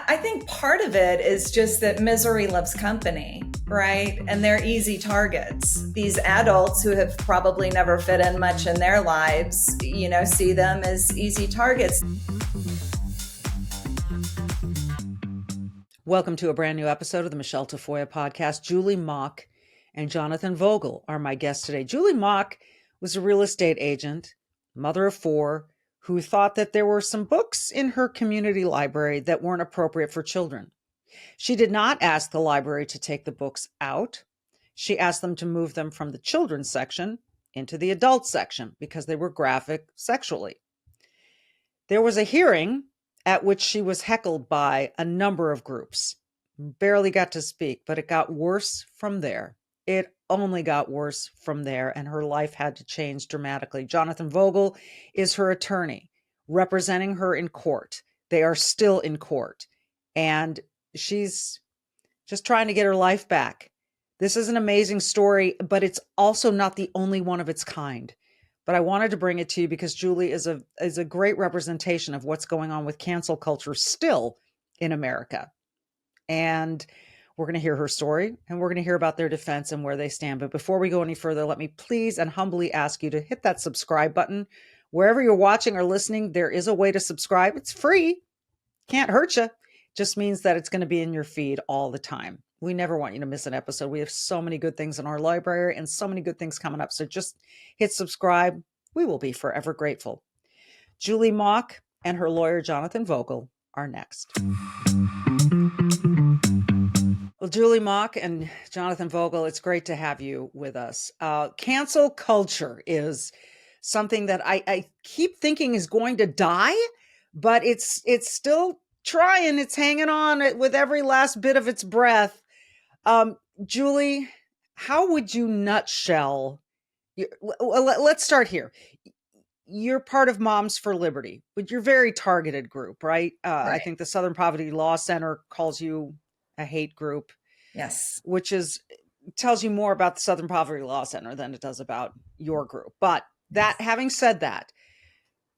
I think part of it is just that misery loves company, right? And they're easy targets. These adults who have probably never fit in much in their lives, see them as easy targets. Welcome to a brand new episode of the Michele Tafoya podcast. Julie Mauck and Jonathan Vogel are my guests today. Julie Mauck was a real estate agent, mother of four, who thought that there were some books in her community library that weren't appropriate for children. She did not ask the library to take the books out. She asked them to move them from the children's section into the adult section because they were graphic sexually. There was a hearing at which she was heckled by a number of groups. Barely got to speak, but it got worse from there. It only got worse from there, and her life had to change dramatically. Jonathan Vogel is her attorney, representing her in court. They are still in court, and she's just trying to get her life back. This is an amazing story, but it's also not the only one of its kind. But I wanted to bring it to you because Julie is a great representation of what's going on with cancel culture still in America. And we're going to hear her story, and we're going to hear about their defense and where they stand. But before we go any further, let me please and humbly ask you to hit that subscribe button. Wherever you're watching or listening, there is a way to subscribe. It's free. Can't hurt you. Just means that it's going to be in your feed all the time. We never want you to miss an episode. We have so many good things in our library and so many good things coming up. So just hit subscribe. We will be forever grateful. Julie Mauck and her lawyer, Jonathan Vogel, are next. Well, Julie Mauck and Jonathan Vogel, it's great to have you with us. Cancel culture is something that I keep thinking is going to die, but it's still trying. It's hanging on with every last bit of its breath. Julie, how would you nutshell? Let's start here. You're part of Moms for Liberty, but you're a very targeted group, right? Right. I think the Southern Poverty Law Center calls you a hate group. Yes. Which tells you more about the Southern Poverty Law Center than it does about your group. But having said that,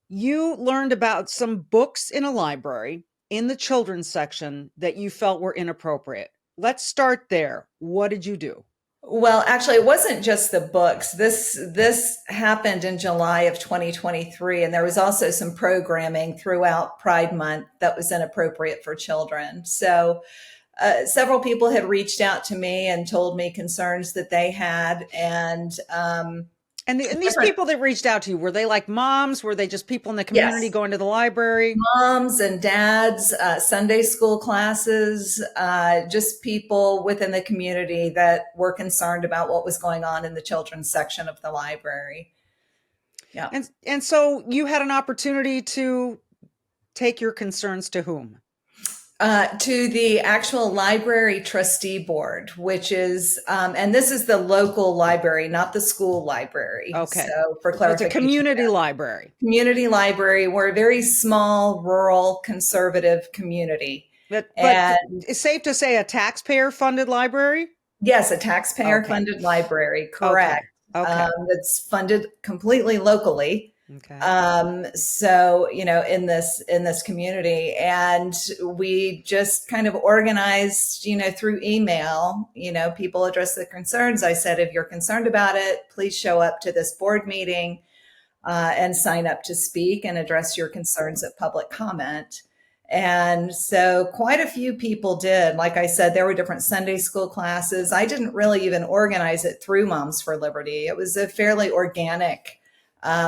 you learned about some books in a library in the children's section that you felt were inappropriate. Let's start there. What did you do? Well, actually, it wasn't just the books. This happened in July of 2023, and there was also some programming throughout Pride Month that was inappropriate for children. So several people had reached out to me and told me concerns that they had. And these people that reached out to you, were they like moms? Were they just people in the community Yes. going to the library? Moms and dads, Sunday school classes, just people within the community that were concerned about what was going on in the children's section of the library. Yeah. And so you had an opportunity to take your concerns to whom? To the actual library trustee board, which is, and this is the local library, not the school library. Okay. So for clarification, it's a community library. Community library. We're a very small, rural, conservative community. But it's safe to say a taxpayer-funded library? Yes, a taxpayer-funded library. Correct. Okay. That's funded completely locally. Okay. So, in this community, and we just kind of organized, through email, people address the concerns. I said, if you're concerned about it, please show up to this board meeting, and sign up to speak and address your concerns at public comment. And so quite a few people did. Like I said, there were different Sunday school classes. I didn't really even organize it through Moms for Liberty. It was a fairly organic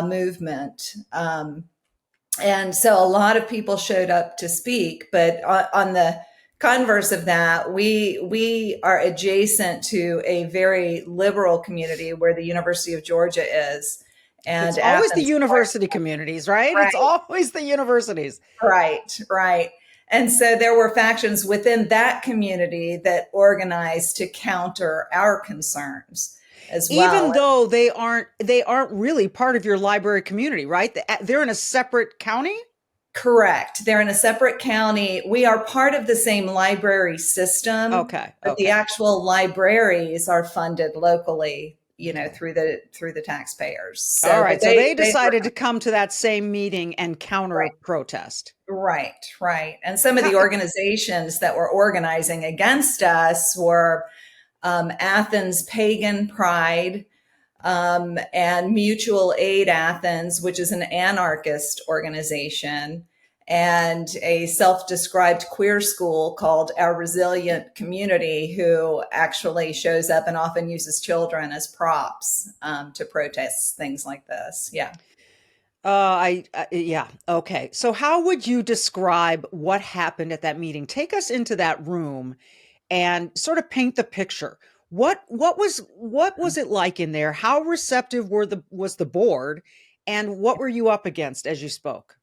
movement. And so a lot of people showed up to speak, but on the converse of that, we are adjacent to a very liberal community where the University of Georgia is. And it's always the university communities, right? It's always the universities. Right. And so there were factions within that community that organized to counter our concerns. As well. Even though they aren't really part of your library community, right? They're in a separate county? Correct. They're in a separate county. We are part of the same library system. Okay. But the actual libraries are funded locally, through the taxpayers. All So, but right. So they they were decided to come to that same meeting and counter right. protest. Right. And some of the organizations that were organizing against us were Athens Pagan Pride, and Mutual Aid Athens, which is an anarchist organization, and a self-described queer school called Our Resilient Community, who actually shows up and often uses children as props to protest things like this. Yeah. Yeah. Okay. So how would you describe what happened at that meeting? Take us into that room and sort of paint the picture. What was it like in there? How receptive was the board, and what were you up against as you spoke?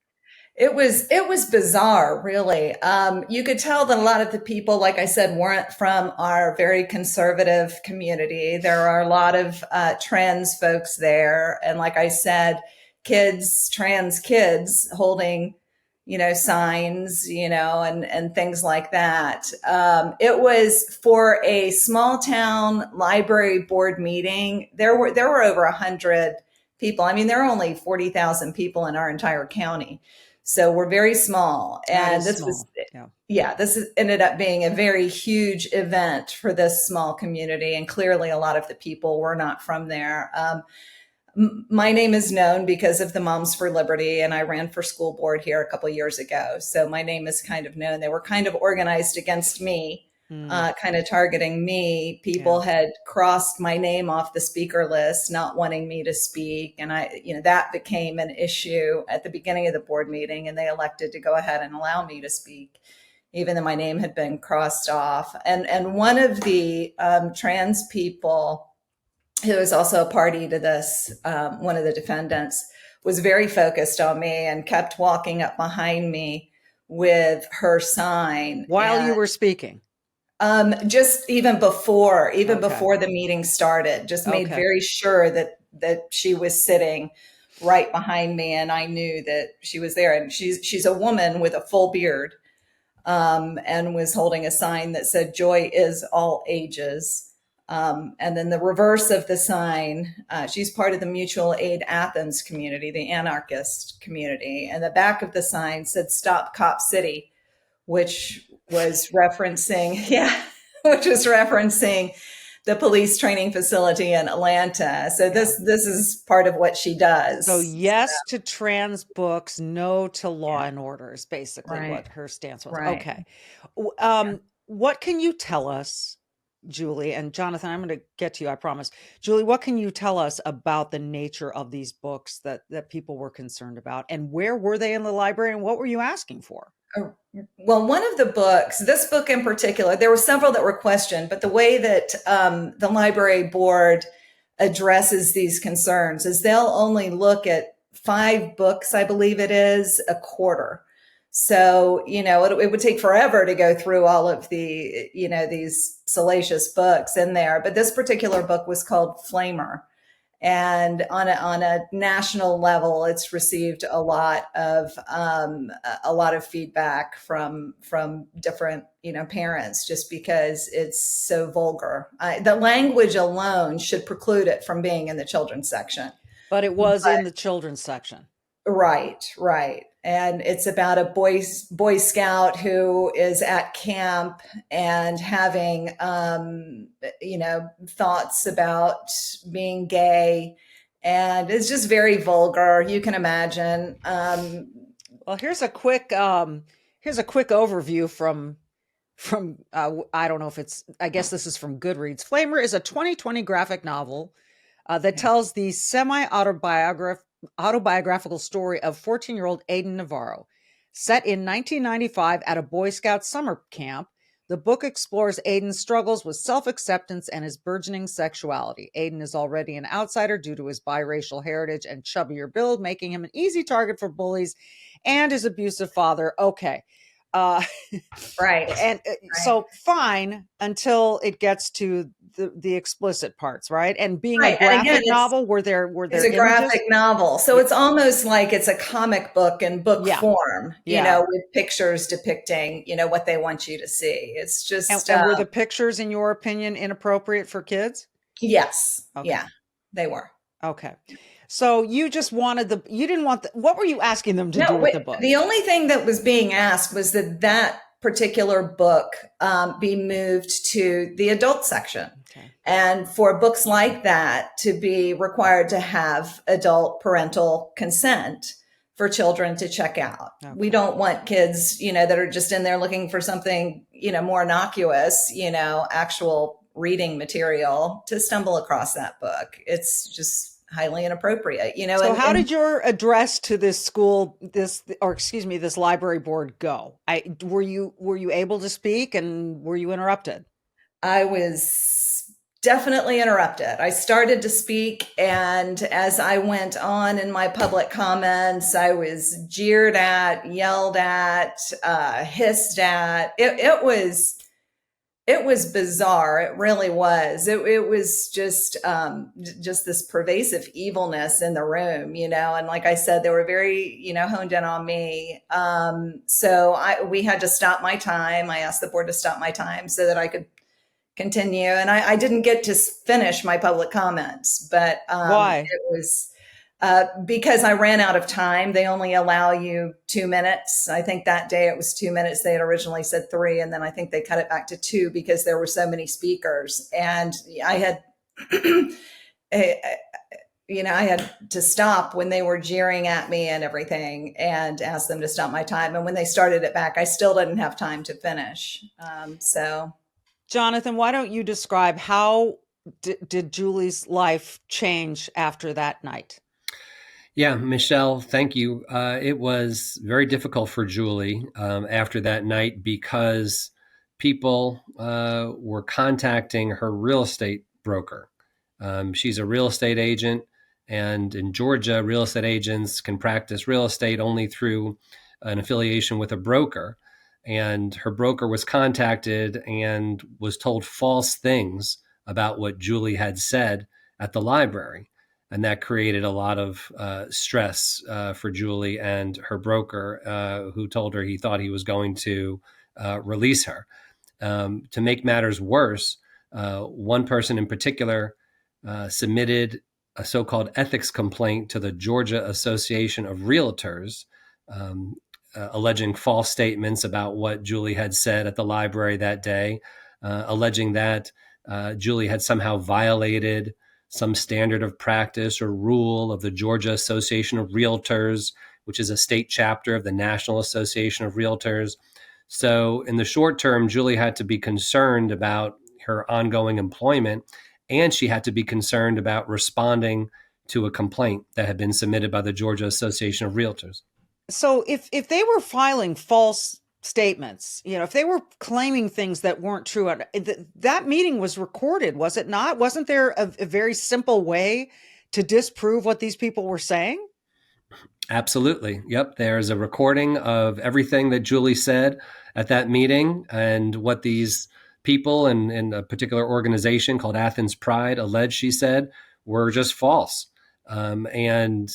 It was bizarre, really. You could tell that a lot of the people, like I said, weren't from our very conservative community. There are a lot of trans folks there, and like I said, trans kids holding, signs, and things like that. It was for a small town library board meeting. There were over 100 people. I mean, there are only 40,000 people in our entire county. So we're very small. That And is this was, small. Yeah. yeah, ended up being a very huge event for this small community. And clearly a lot of the people were not from there. My name is known because of the Moms for Liberty, and I ran for school board here a couple years ago. So my name is kind of known. They were kind of organized against me, kind of targeting me. People had crossed my name off the speaker list, not wanting me to speak. And that became an issue at the beginning of the board meeting, and they elected to go ahead and allow me to speak, even though my name had been crossed off. And one of the trans people who is also a party to this, one of the defendants, was very focused on me and kept walking up behind me with her sign. While you And were speaking. just even before the meeting started, just made Okay. very sure that she was sitting right behind me, and I knew that she was there. And she's a woman with a full beard, and was holding a sign that said "Joy is all ages." And then the reverse of the sign, she's part of the Mutual Aid Athens community, the anarchist community. And the back of the sign said "Stop Cop City," which was referencing, the police training facility in Atlanta. So this is part of what she does. So yes to trans books, no to Law and Order is basically Right. what her stance was. Right. Okay. What can you tell us, Julie, and Jonathan, I'm going to get to you, I promise. Julie, what can you tell us about the nature of these books that people were concerned about, and where were they in the library, and what were you asking for? Well, one of the books, this book in particular, there were several that were questioned, but the way that the library board addresses these concerns is they'll only look at 5 books, I believe it is, a quarter. So, it would take forever to go through all of the, these salacious books in there. But this particular book was called Flamer. And on a national level, it's received a lot of feedback from different parents, just because it's so vulgar. The language alone should preclude it from being in the children's section. But it was in the children's section. Right. And it's about a Boy Scout who is at camp and having, thoughts about being gay. And it's just very vulgar. You can imagine. Well, here's a quick overview from I don't know if I guess this is from Goodreads. Flamer is a 2020 graphic novel that tells the autobiographical story of 14-year-old Aiden Navarro. Set in 1995 at a Boy Scout summer camp, the book explores Aiden's struggles with self-acceptance and his burgeoning sexuality. Aiden is already an outsider due to his biracial heritage and chubbier build, making him an easy target for bullies and his abusive father. Okay. Right. And so fine until it gets to the explicit parts, right? And being a graphic novel, were there it's a graphic novel, so it's almost like it's a comic book in book form, with pictures depicting what they want you to see. It's just and were the pictures, in your opinion, inappropriate for kids? Yes. Okay. Yeah. They were. Okay. So you just wanted you didn't want what were you asking them to No, do with the book? the only thing that was being asked was that particular book be moved to the adult section. Okay. And for books like that to be required to have adult parental consent for children to check out. Okay. We don't want kids, that are just in there looking for something, more innocuous, actual reading material to stumble across that book. It's just highly inappropriate, So how did your address to this school, this library board go? Were you able to speak, and were you interrupted? I was definitely interrupted. I started to speak, and as I went on in my public comments, I was jeered at, yelled at, hissed at. It was bizarre. It really was. It was just this pervasive evilness in the room, and like I said, they were very, honed in on me. So we had to stop my time. I asked the board to stop my time so that I could continue. And I didn't get to finish my public comments, but why? It was because I ran out of time. They only allow you 2 minutes. I think that day it was 2 minutes. They had originally said 3, and then I think they cut it back to 2 because there were so many speakers. And I had, I had to stop when they were jeering at me and everything, and ask them to stop my time. And when they started it back, I still didn't have time to finish. So, Jonathan, why don't you describe how did Julie's life change after that night? Yeah, Michelle, thank you. It was very difficult for Julie after that night because people were contacting her real estate broker. She's a real estate agent, and in Georgia, real estate agents can practice real estate only through an affiliation with a broker. And her broker was contacted and was told false things about what Julie had said at the library. And that created a lot of stress for Julie and her broker, who told her he thought he was going to release her. To make matters worse, one person in particular submitted a so-called ethics complaint to the Georgia Association of Realtors, alleging false statements about what Julie had said at the library that day, alleging that Julie had somehow violated some standard of practice or rule of the Georgia Association of Realtors, which is a state chapter of the National Association of Realtors. So in the short term, Julie had to be concerned about her ongoing employment, and she had to be concerned about responding to a complaint that had been submitted by the Georgia Association of Realtors. So if they were filing false statements, if they were claiming things that weren't true, that meeting was recorded, was it not? Wasn't there a very simple way to disprove what these people were saying? Absolutely. Yep. There's a recording of everything that Julie said at that meeting and what these people in a particular organization called Athens Pride alleged she said were just false. And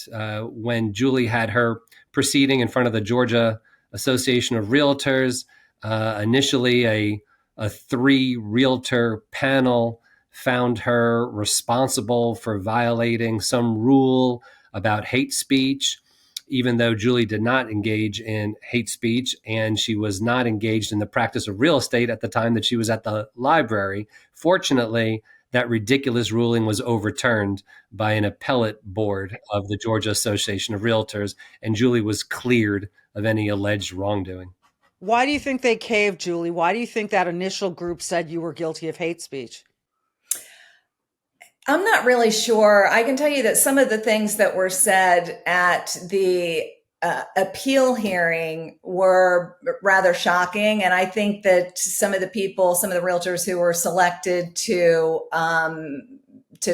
when Julie had her proceeding in front of the Georgia Association of Realtors, initially a 3-realtor panel found her responsible for violating some rule about hate speech, even though Julie did not engage in hate speech and she was not engaged in the practice of real estate at the time that she was at the library. Fortunately, that ridiculous ruling was overturned by an appellate board of the Georgia Association of Realtors, and Julie was cleared of any alleged wrongdoing. Why do you think they caved, Julie? Why do you think that initial group said you were guilty of hate speech? I'm not really sure. I can tell you that some of the things that were said at the appeal hearing were rather shocking. And I think that some of the realtors who were selected to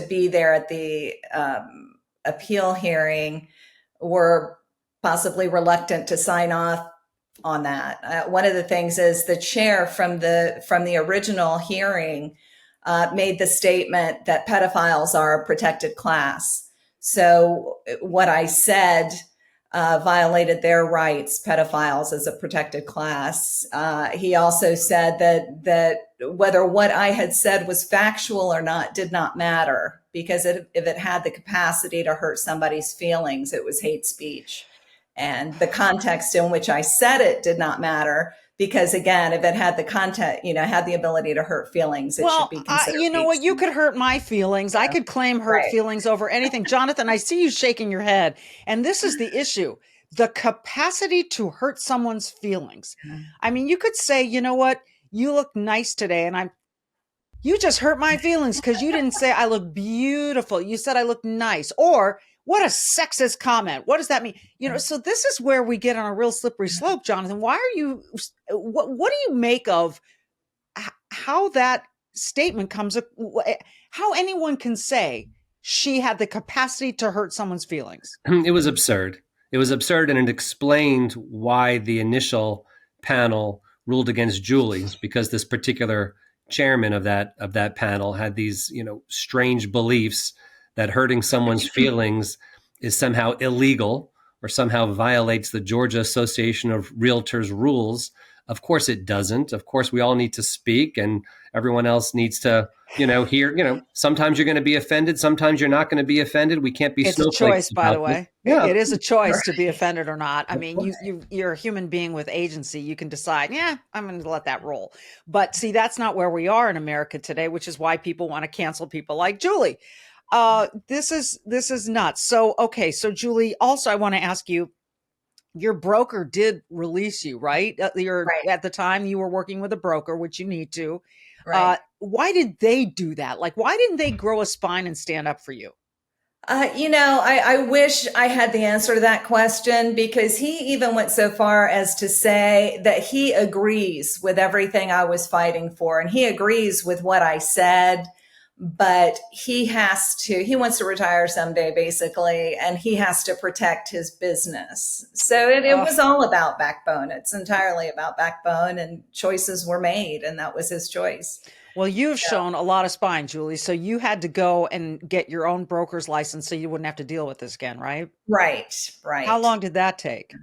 be there at the appeal hearing were possibly reluctant to sign off on that. One of the things is the chair from the original hearing made the statement that pedophiles are a protected class. So what I said violated their rights, pedophiles as a protected class. He also said that whether what I had said was factual or not did not matter. because if it had the capacity to hurt somebody's feelings, it was hate speech. And the context in which I said it did not matter, because again, if it had the content, had the ability to hurt feelings, it should be considered. You know what? You could hurt my feelings. I could claim hurt feelings over anything. Jonathan, I see you shaking your head. And this is the issue. The capacity to hurt someone's feelings. I mean, you could say, you know what? You look nice today. And you just hurt my feelings because you didn't say I look beautiful. You said I look nice. Or what a sexist comment. What does that mean? So this is where we get on a real slippery slope, Jonathan. Why are you, what do you make of how that statement comes, how anyone can say she had the capacity to hurt someone's feelings? It was absurd. It was absurd, and it explained why the initial panel ruled against Julie's, because this particular chairman of that panel had these, strange beliefs that hurting someone's feelings is somehow illegal or somehow violates the Georgia Association of Realtors rules. Of course it doesn't. Of course we all need to speak, and everyone else needs to, hear, sometimes you're going to be offended. Sometimes you're not going to be offended. We can't be It's a choice, by the way. Yeah. It is a choice to be offended or not. I mean, you're a human being with agency. You can decide, I'm going to let that roll. But see, that's not where we are in America today, which is why people want to cancel people like Julie. This is nuts. So, okay. So Julie, also I want to ask you, your broker did release you, right? At the time you were working with a broker, which you need to. Right. Why did they do that? Like, why didn't they grow a spine and stand up for you? I wish I had the answer to that question, because he even went so far as to say that he agrees with everything I was fighting for. And he agrees with what I said, but he wants to retire someday, basically, and he has to protect his business. So it was all about backbone. It's entirely about backbone, and choices were made, and that was his choice. Well, you've shown a lot of spine, Julie. So you had to go and get your own broker's license so you wouldn't have to deal with this again, right? Right. How long did that take?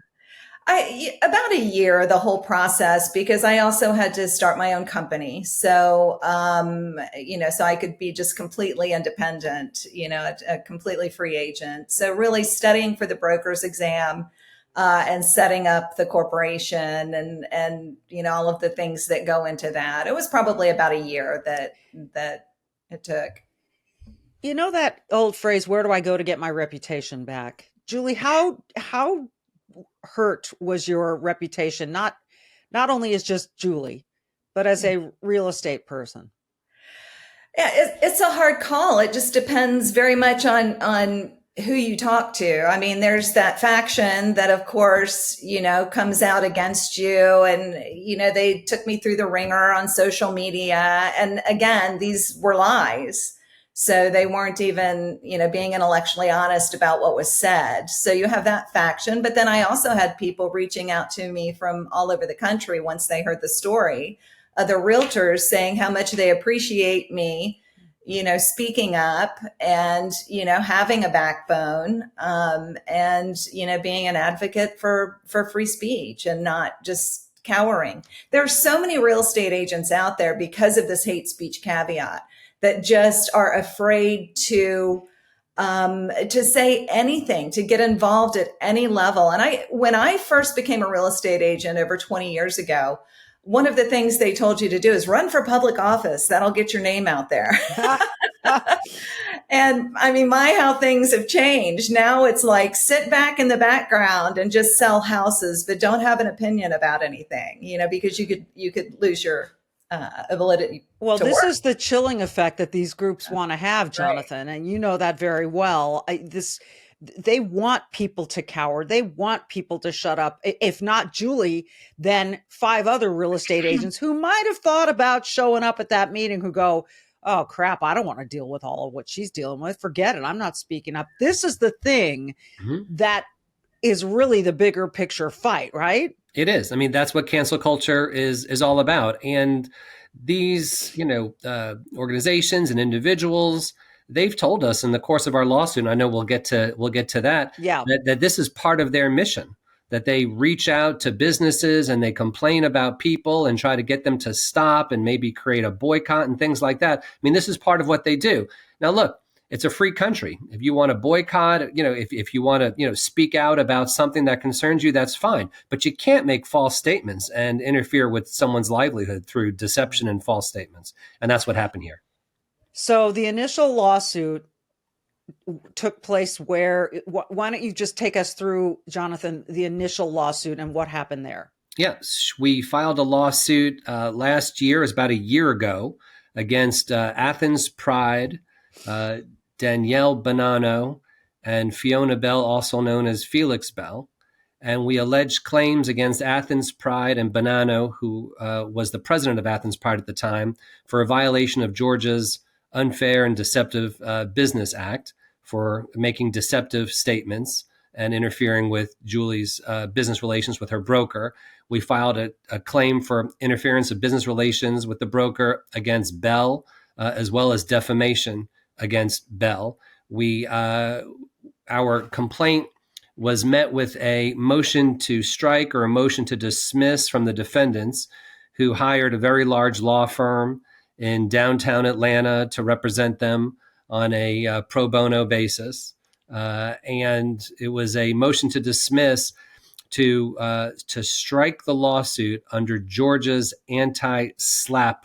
About a year, the whole process, because I also had to start my own company. So, so I could be just completely independent, a completely free agent. So really studying for the broker's exam, and setting up the corporation and, all of the things that go into that. It was probably about a year that it took. You know that old phrase, where do I go to get my reputation back? Julie, how hurt was your reputation? Not only as just Julie, but as a real estate person? Yeah, it's a hard call. It just depends very much on who you talk to. I mean, there's that faction that, of course, comes out against you. And, they took me through the ringer on social media. And again, these were lies. So they weren't even, being intellectually honest about what was said. So you have that faction. But then I also had people reaching out to me from all over the country once they heard the story, other realtors saying how much they appreciate me, speaking up and, having a backbone, and, being an advocate for free speech and not just cowering. There are so many real estate agents out there because of this hate speech caveat that just are afraid to say anything, to get involved at any level. And when I first became a real estate agent over 20 years ago, one of the things they told you to do is run for public office. That'll get your name out there. And I mean, how things have changed. Now it's like, sit back in the background and just sell houses, but don't have an opinion about anything, because you could lose your ability. Well, this is the chilling effect that these groups want to have, Jonathan. Right. And you know that very well. They want people to cower. They want people to shut up. If not Julie, then 5 other real estate agents who might have thought about showing up at that meeting who go, oh crap, I don't want to deal with all of what she's dealing with. Forget it. I'm not speaking up. This is the thing that is really the bigger picture fight, right? It is. I mean, that's what cancel culture is all about. And these, organizations and individuals, they've told us in the course of our lawsuit, and I know we'll get to that, that this is part of their mission, that they reach out to businesses and they complain about people and try to get them to stop and maybe create a boycott and things like that. I mean, this is part of what they do. Now, look, it's a free country. If you want to boycott, if you want to, speak out about something that concerns you, that's fine. But you can't make false statements and interfere with someone's livelihood through deception and false statements. And that's what happened here. So the initial lawsuit took place where, why don't you just take us through, Jonathan, the initial lawsuit and what happened there? Yes, we filed a lawsuit last year, it was about a year ago, against Athens Pride, Danielle Bonanno, and Fiona Bell, also known as Felix Bell. And we alleged claims against Athens Pride and Bonanno, who was the president of Athens Pride at the time, for a violation of Georgia's Unfair and Deceptive Business Act for making deceptive statements and interfering with Julie's business relations with her broker. We filed a claim for interference of business relations with the broker against Bell, as well as defamation against Bell. Our complaint was met with a motion to strike or a motion to dismiss from the defendants, who hired a very large law firm in downtown Atlanta to represent them on a pro bono basis. And it was a motion to dismiss to strike the lawsuit under Georgia's anti-SLAPP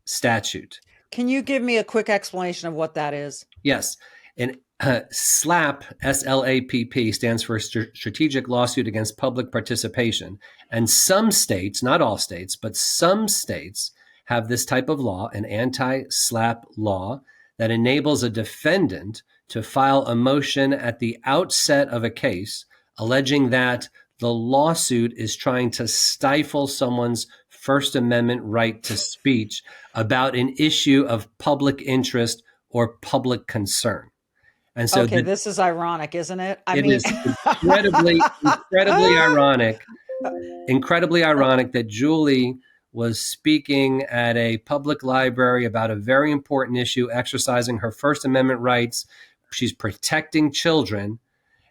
statute. Can you give me a quick explanation of what that is? Yes. And SLAPP, S-L-A-P-P, stands for Strategic Lawsuit Against Public Participation. And some states, not all states, but some states have this type of law, an anti-SLAPP law, that enables a defendant to file a motion at the outset of a case alleging that the lawsuit is trying to stifle someone's First Amendment right to speech about an issue of public interest or public concern. And so this is ironic, isn't it? It is incredibly ironic that Julie was speaking at a public library about a very important issue, exercising her First Amendment rights. She's protecting children.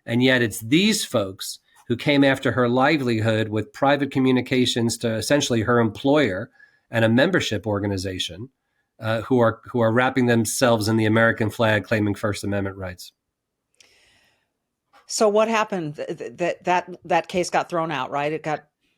And yet it's these folks who came after her livelihood with private communications to essentially her employer and a membership organization, who are wrapping themselves in the American flag, claiming First Amendment rights. So what happened? That case got thrown out, right?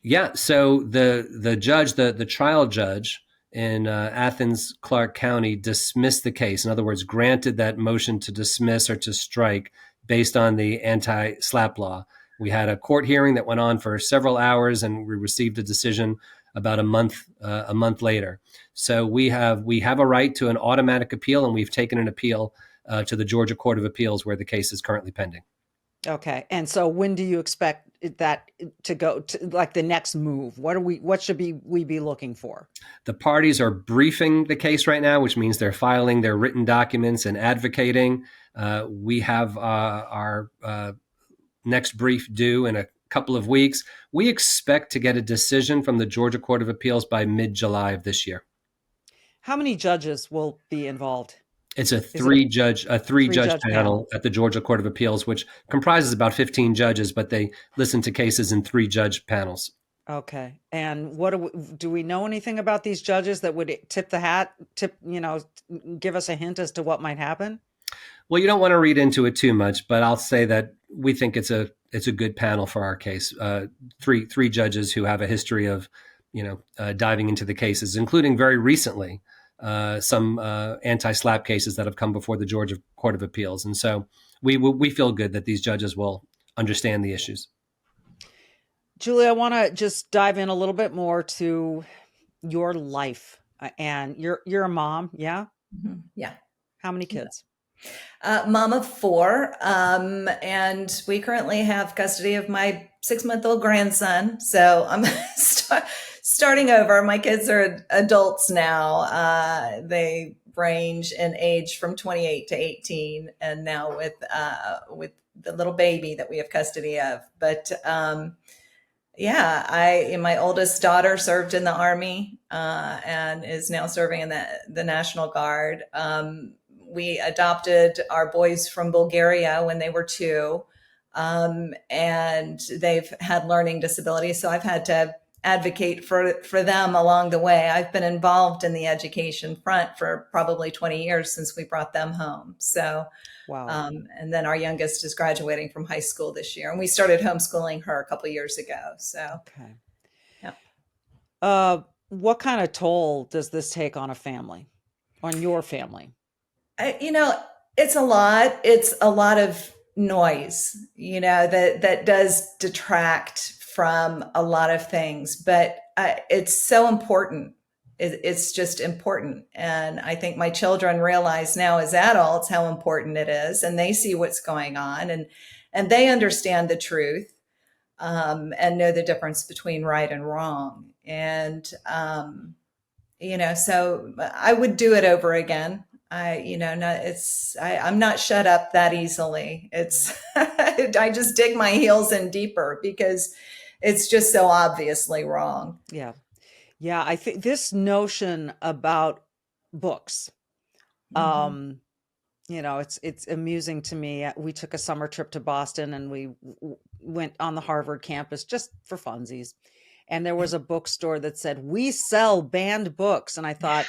Yeah. So the judge, the trial judge in Athens, Clark County, dismissed the case. In other words, granted that motion to dismiss or to strike based on the anti-SLAPP law. We had a court hearing that went on for several hours, and we received a decision about a month later. So we have a right to an automatic appeal, and we've taken an appeal to the Georgia Court of Appeals, where the case is currently pending. Okay. And so when do you expect that to go to, like, the next move? What should we be looking for? The parties are briefing the case right now, which means they're filing their written documents and advocating. We have our next brief due in a couple of weeks. We expect to get a decision from the Georgia Court of Appeals by mid-July of this year. How many judges will be involved? It's a three-judge panel at the Georgia Court of Appeals, which comprises about 15 judges, but they listen to cases in 3-judge panels. Okay. And do we know anything about these judges that would tip the hat, give us a hint as to what might happen? Well, you don't want to read into it too much, but I'll say that we think it's a good panel for our case. Three judges who have a history of, diving into the cases, including very recently some anti-SLAPP cases that have come before the Georgia Court of Appeals. And so we feel good that these judges will understand the issues. Julie, I want to just dive in a little bit more to your life. And you're a mom, yeah? Mm-hmm. Yeah. How many kids? Mom of 4. And we currently have custody of my 6-month-old grandson. So I'm starting over. My kids are adults now. They range in age from 28 to 18, and now with the little baby that we have custody of. But my oldest daughter served in the Army and is now serving in the National Guard. We adopted our boys from Bulgaria when they were 2, and they've had learning disabilities. So I've had to advocate for them along the way. I've been involved in the education front for probably 20 years since we brought them home. So, Wow. and then our youngest is graduating from high school this year, and we started homeschooling her a couple of years ago. So, Okay. yeah. What kind of toll does this take on a family, on your family? It's a lot. It's a lot of noise, that does detract from a lot of things, but it's so important. It's just important. And I think my children realize now as adults how important it is, and they see what's going on, and they understand the truth, and know the difference between right and wrong. And, so I would do it over again. I'm not shut up that easily. It's, I just dig my heels in deeper because it's just so obviously wrong. Yeah. Yeah. I think this notion about books, Mm-hmm. it's amusing to me. We took a summer trip to Boston and we went on the Harvard campus just for funsies. And there was a bookstore that said, "We sell banned books." And I thought,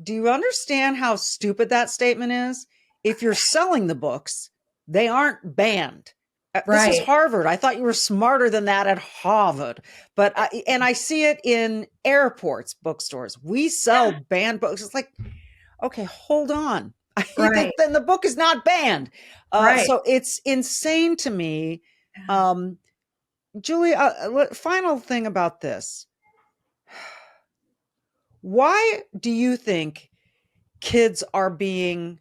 do you understand how stupid that statement is? If you're selling the books, they aren't banned. This is Right. Harvard. I thought you were smarter than that at Harvard. But I see it in airports, bookstores. We sell Yeah. banned books. It's like, okay, hold on. Right. Then the book is not banned. Right. So it's insane to me. Julie, final thing about this. Why do you think kids are being,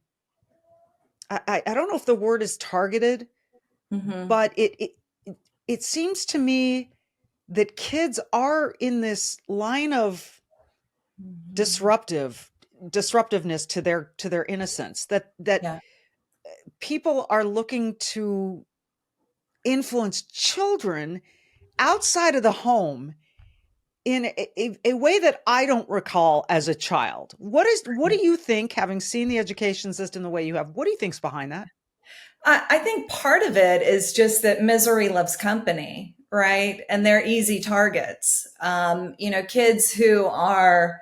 I don't know if the word is targeted, Mm-hmm. but it seems to me that kids are in this line of disruptiveness to their innocence, that Yeah. people are looking to influence children outside of the home in a way that I don't recall as a child. What do you think, having seen the education system the way you have, what do you think's behind that? I think part of it is just that misery loves company, right? And they're easy targets. Kids who are,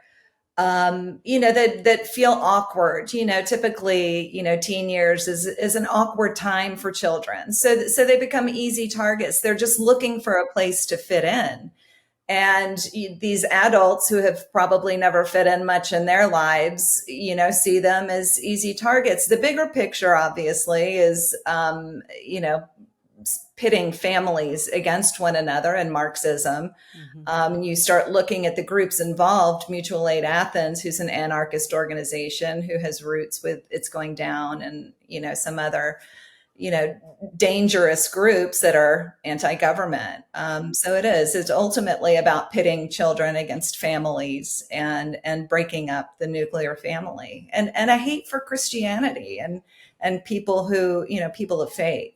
that feel awkward. Typically, teen years is an awkward time for children, so they become easy targets. They're just looking for a place to fit in. And these adults who have probably never fit in much in their lives, see them as easy targets. The bigger picture, obviously, is, pitting families against one another in Marxism. You start looking at the groups involved. Mutual Aid Athens, who's an anarchist organization who has roots with It's Going Down, and some other dangerous groups that are anti-government. So it's ultimately about pitting children against families and breaking up the nuclear family, and a hate for Christianity and people who, people of faith.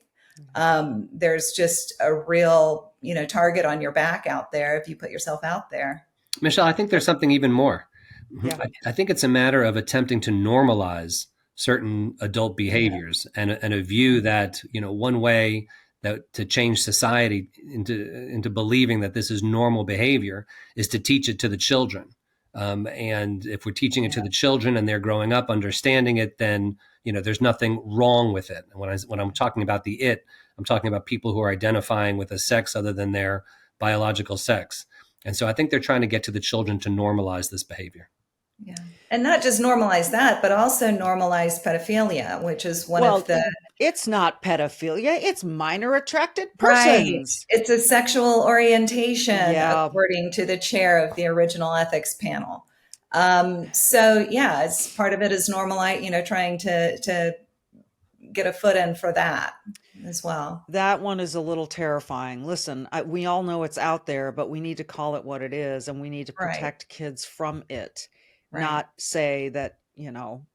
There's just a real, target on your back out there if you put yourself out there. Michelle, I think there's something even more. Yeah. I think it's a matter of attempting to normalize certain adult behaviors, and a view that, one way that to change society into believing that this is normal behavior is to teach it to the children. And if we're teaching it to the children and they're growing up understanding it, then, there's nothing wrong with it. And when I'm talking about I'm talking about people who are identifying with a sex other than their biological sex. And so I think they're trying to get to the children to normalize this behavior. Yeah. And not just normalize that, but also normalize pedophilia, which is one of the. It's not pedophilia, it's minor attracted Right. persons. It's a sexual orientation, according to the chair of the original ethics panel. It's part of it is normalize, trying to get a foot in for that as well. That one is a little terrifying. Listen, we all know it's out there, but we need to call it what it is, and we need to protect kids from it. Right. Not say that,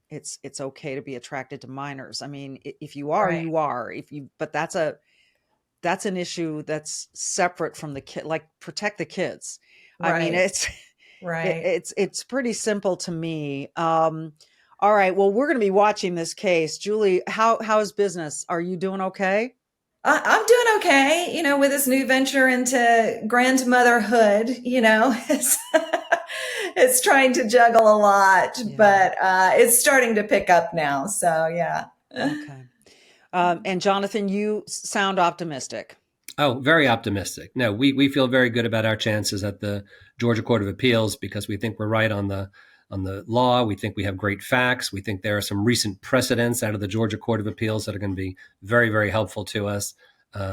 it's okay to be attracted to minors. I mean, if you are, you are. But that's an issue that's separate from the kid. Like, protect the kids. Right. I mean, it's pretty simple to me. All right. Well, we're going to be watching this case. Julie, how's business? Are you doing okay? I'm doing okay, with this new venture into grandmotherhood, it's trying to juggle a lot, Yeah. but it's starting to pick up now. So, yeah. Okay. And Jonathan, you sound optimistic. Oh, very optimistic. No, we feel very good about our chances at the Georgia Court of Appeals because we think we're right on the law. We think we have great facts. We think there are some recent precedents out of the Georgia Court of Appeals that are going to be very, very helpful to us.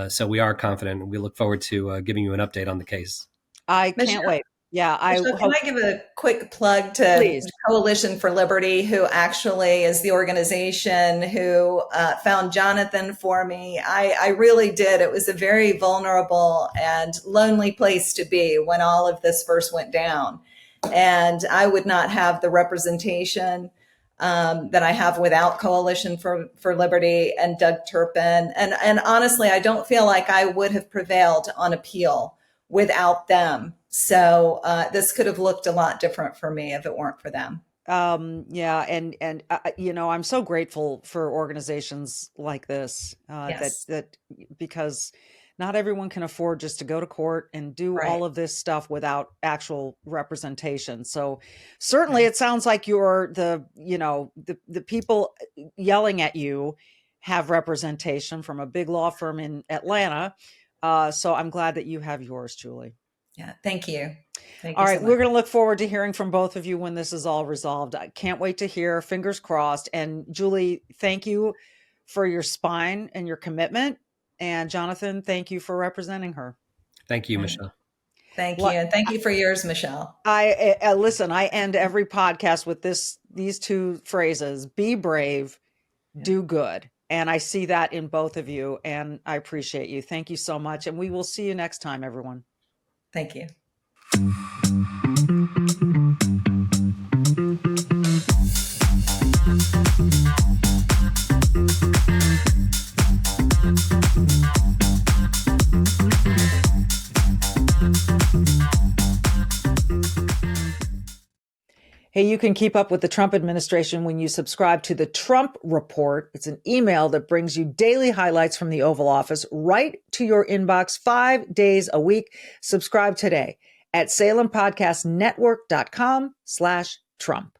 So we are confident, and we look forward to giving you an update on the case. I Michelle, can't wait. Yeah, Michelle, can I give a quick plug to Please. Coalition for Liberty, who actually is the organization who found Jonathan for me? I really did. It was a very vulnerable and lonely place to be when all of this first went down. And I would not have the representation that I have without Coalition for Liberty and Doug Turpin. And honestly, I don't feel like I would have prevailed on appeal without them. So this could have looked a lot different for me if it weren't for them. Yeah, and I'm so grateful for organizations like this Yes. that because not everyone can afford just to go to court and do Right. all of this stuff without actual representation. So certainly it sounds like you're the people yelling at you have representation from a big law firm in Atlanta. So I'm glad that you have yours, Julie. Yeah. Thank you. Thank you. All right. So We're much. going to look forward to hearing from both of you when this is all resolved. I can't wait to hear. Fingers crossed. And Julie, thank you for your spine and your commitment. And Jonathan, thank you for representing her. Thank you, Michelle. Thank you. And thank you for yours, Michelle. I listen, I end every podcast with these two phrases: be brave, do good. And I see that in both of you. And I appreciate you. Thank you so much. And we will see you next time, everyone. Thank you. Hey, you can keep up with the Trump administration when you subscribe to the Trump Report. It's an email that brings you daily highlights from the Oval Office right to your inbox 5 days a week. Subscribe today at SalemPodcastNetwork.com/Trump.